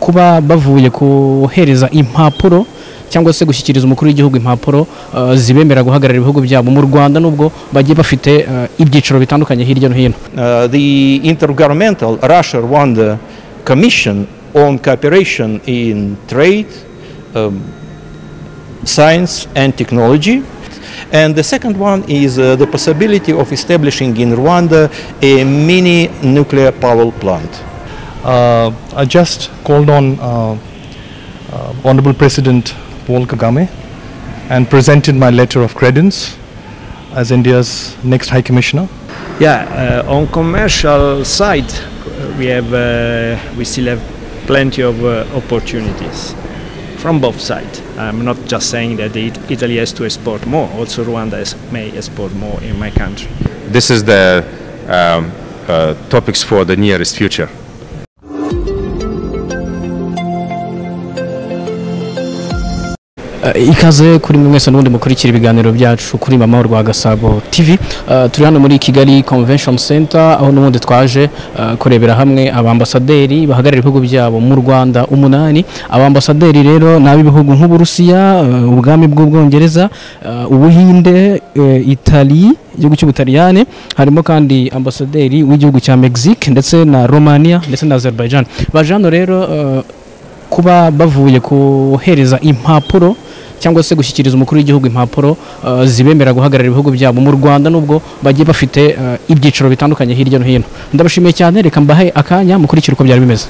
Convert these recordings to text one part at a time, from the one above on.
kuba bavuye kohereza impapuro cyangwa se gushyikiriza umukuru w'igihugu impapuro zibemera guhagararira ibihugu byabo mu Rwanda nubwo bagiye bafite ibyiciro bitandukanye hirya no hino. The Intergovernmental Russia-Rwanda Commission on Cooperation in Trade, Science and Technology. And the second one is the possibility of establishing in Rwanda a mini nuclear power plant. I just called on Honorable President Kagame and presented my letter of credence as India's next High Commissioner. Yeah, on commercial side, we still have plenty of opportunities from both sides. I'm not just saying that Italy has to export more, also Rwanda may export more in my country. This is the topics for the nearest future. Ikaze kuri mwe mwese n'ubundi mukurikira ibiganiro byacu kuri Mama Rwa Gasabo TV. Turi hano muri Kigali Convention Center aho n'ubundi twaje kurebera hamwe abambasaderi bahagararira ibihugu byabo mu Rwanda 8. Abambasaderi rero nabi bihugu nk'Uburusiya, ubwami bw'Ubwongereza, Ubuhinde, Italy, igihugu cy'Ubutaliyane, harimo kandi ambasaderi w'igihugu cya Mexique ndetse na Romania ndetse na Azerbaijan. Bajano rero kuba bavuye kohereza impapuro cyangwa se gushyikiriza umukuru w'igihugu impapuro zibemera guhagararira ibihugu byabo mu Rwanda nubwo bagiye bafite ibyiciro bitandukanye hirya no hino. Ndabashimiye cyane, reka mbahe akanya mukurikira uko byari bimeze.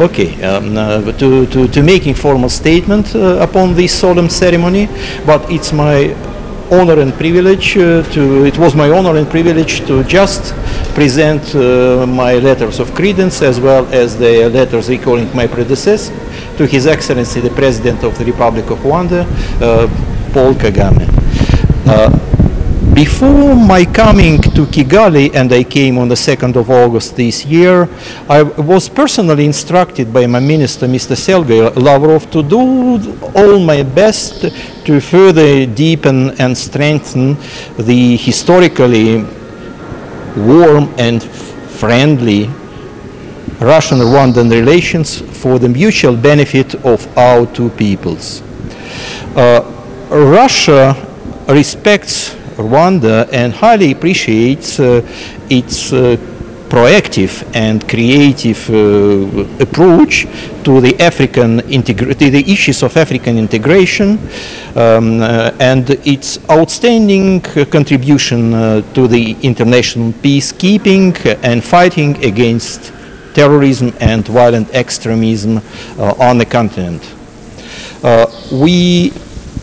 Okay, to make informal statement upon this solemn ceremony, but it's my honor and privilege it was my honor and privilege to just present my letters of credence as well as the letters recalling my predecessor to His Excellency the President of the Republic of Rwanda, Paul Kagame. Before my coming to Kigali, and I came on the 2nd of August this year, I was personally instructed by my minister, Mr. Sergei Lavrov, to do all my best to further deepen and strengthen the historically warm and friendly Russian-Rwandan relations for the mutual benefit of our two peoples. Russia respects Rwanda and highly appreciates its proactive and creative approach to the the issues of African integration and its outstanding contribution to the international peacekeeping and fighting against terrorism and violent extremism on the continent. We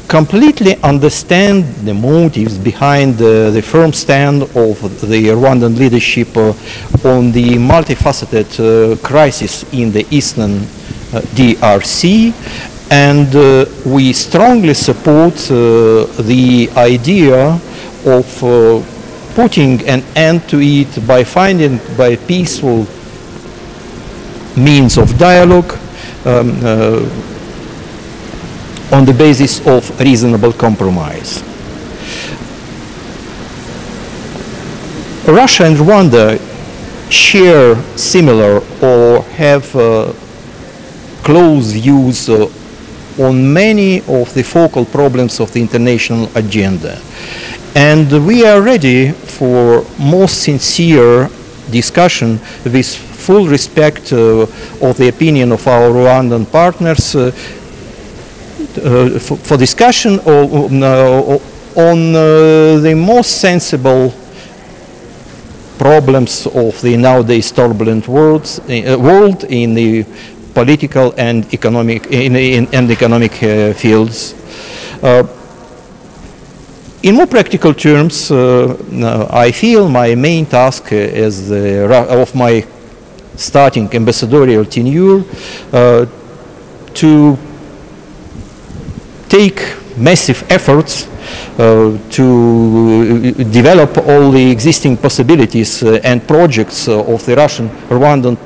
completely understand the motives behind the firm stand of the Rwandan leadership on the multifaceted crisis in the eastern DRC, and we strongly support the idea of putting an end to it by finding by peaceful means of dialogue on the basis of reasonable compromise. Russia and Rwanda share similar or have close views on many of the focal problems of the international agenda. And we are ready for most sincere discussion with full respect of the opinion of our Rwandan partners for discussion on the most sensible problems of the nowadays turbulent world in the political and economic fields. In more practical terms, I feel my main task as of my starting ambassadorial tenure to take massive efforts to develop all the existing possibilities and projects of the Russian-Rwandan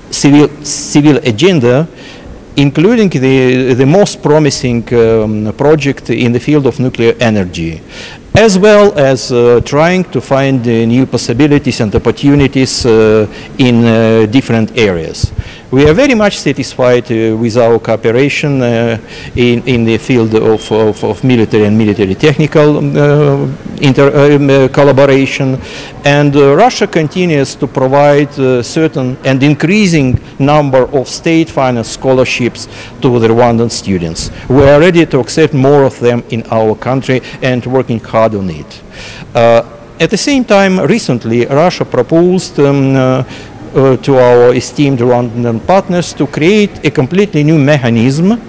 civil agenda, including the most promising project in the field of nuclear energy, as well as trying to find new possibilities and opportunities in different areas. We are very much satisfied with our cooperation in the field of military and military technical collaboration, and Russia continues to provide certain and increasing number of state-financed scholarships to the Rwandan students. We are ready to accept more of them in our country and working hard on it. At the same time, recently Russia proposed to our esteemed Rwandan partners to create a completely new mechanism,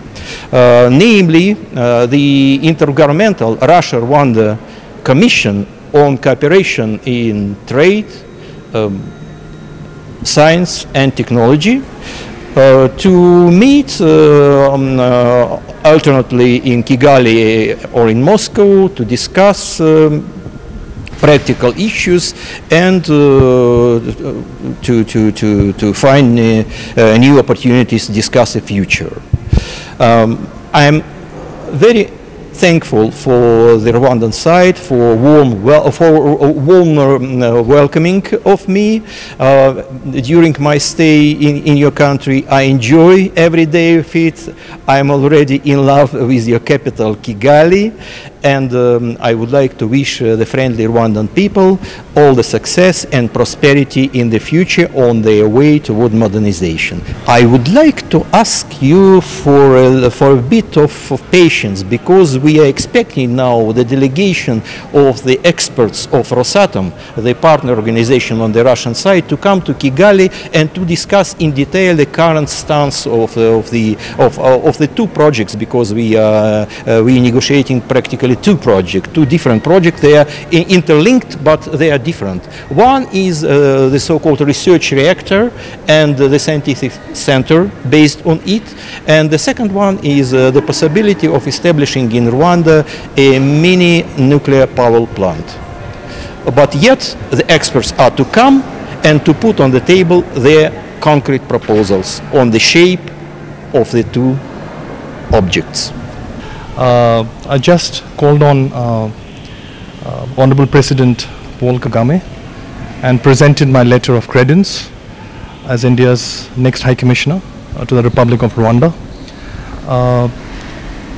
namely the Intergovernmental Russia-Rwanda Commission on Cooperation in Trade, Science and Technology, to meet alternately in Kigali or in Moscow to discuss practical issues and to find new opportunities, discuss the future. I'm very thankful for the Rwandan side for warm welcoming of me during my stay in your country. I enjoy every day of it. I'm already in love with your capital, Kigali, and I would like to wish the friendly Rwandan people all the success and prosperity in the future on their way toward modernization. I would like to ask you for a bit of patience, because we are expecting now the delegation of the experts of Rosatom, the partner organization on the Russian side, to come to Kigali and to discuss in detail the current stance of the two projects, because we are negotiating practically two different projects. They are interlinked, but they are different. One is the so-called research reactor and the scientific center based on it, and the second one is the possibility of establishing in Rwanda a mini nuclear power plant. But yet the experts are to come and to put on the table their concrete proposals on the shape of the two objects. I just called on Honorable President Paul Kagame and presented my letter of credence as India's next High Commissioner to the Republic of Rwanda.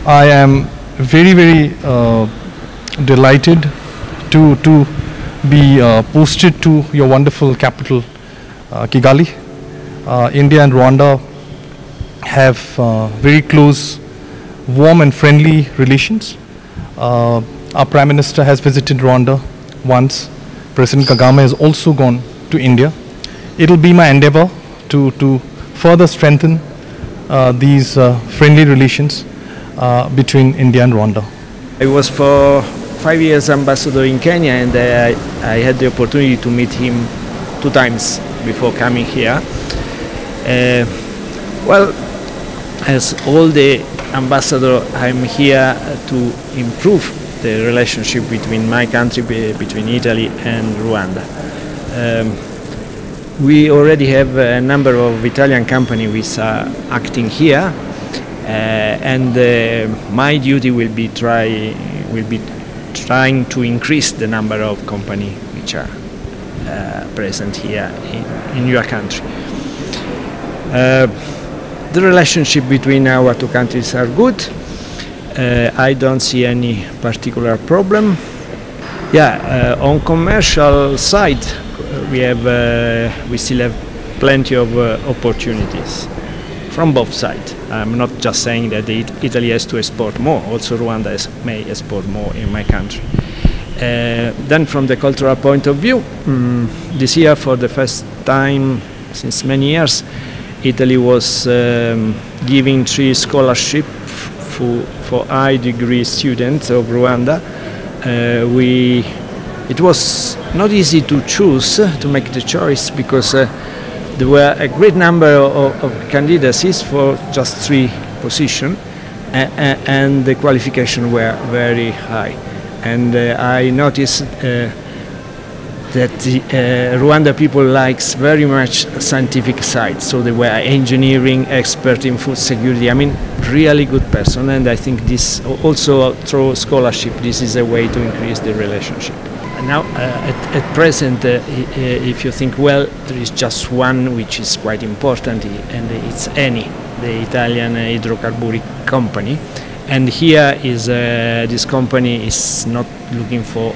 I am very, very delighted to be posted to your wonderful capital, Kigali. India and Rwanda have very close, warm and friendly relations. Our Prime Minister has visited Rwanda once. President Kagame has also gone to India. It will be my endeavor to further strengthen these friendly relations between India and Rwanda. I was for 5 years ambassador in Kenya, and I had the opportunity to meet him 2 times before coming here. Well, as all the ambassador, I'm here to improve the relationship between my country, between Italy and Rwanda. We already have a number of Italian companies which are acting here, and my duty will be trying to increase the number of companies which are present here in your country. The relationship between our two countries are good. I don't see any particular problem. Yeah, on commercial side, we still have plenty of opportunities from both sides. I'm not just saying that Italy has to export more, also Rwanda may export more in my country. Then from the cultural point of view, this year for the first time since many years, Italy was giving 3 scholarships for high degree students of Rwanda. It was not easy to choose, to make the choice, because there were a great number of candidacies for just 3 positions, and the qualifications were very high. And I noticed that the Rwanda people likes very much scientific side, so they were engineering, expert in food security. I mean, really good person, and I think this also through scholarship, this is a way to increase the relationship. Now, at present, if you think, well, there is just one which is quite important, and it's Eni, the Italian hydrocarbon company. And here is this company is not looking for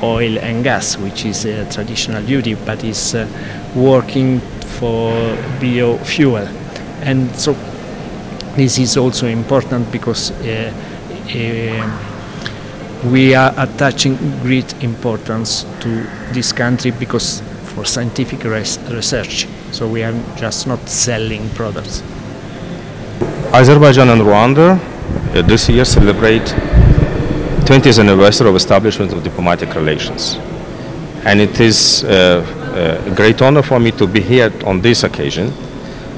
oil and gas, which is a traditional duty, but is working for biofuel. And so this is also important because we are attaching great importance to this country because for scientific research. So we are just not selling products. Azerbaijan and Rwanda this year celebrate 20th anniversary of establishment of diplomatic relations, and it is a great honor for me to be here on this occasion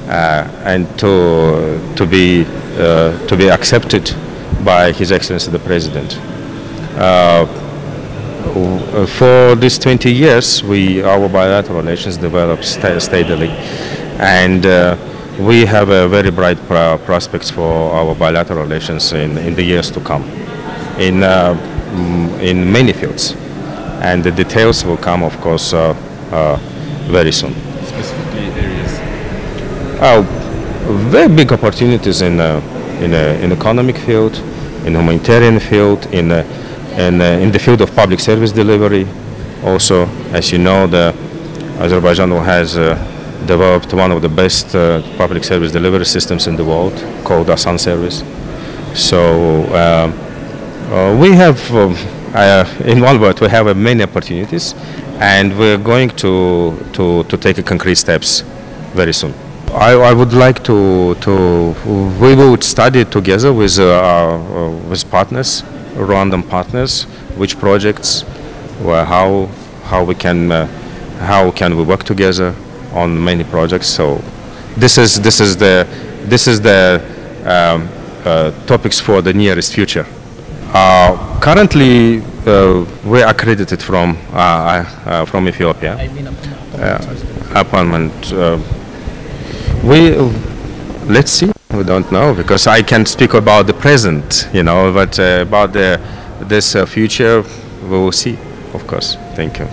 and to be accepted by His Excellency the President. For these 20 years, our bilateral relations developed steadily, and we have a very bright prospects for our bilateral relations in the years to come, in many fields, and the details will come, of course, very soon. Specifically areas? Very big opportunities in economic field, in humanitarian field, in in the field of public service delivery. Also, as you know, Azerbaijan has developed one of the best public service delivery systems in the world, called Asan Service. So we have, in one word, we have many opportunities, and we're going to take concrete steps very soon. I would like we will study together with partners, Rwandan partners, which projects, how can we work together on many projects. So this is the topics for the nearest future. Currently, we're accredited from Ethiopia. Appointment. Let's see. We don't know, because I can't speak about the present, but about this future, we will see. Of course. Thank you.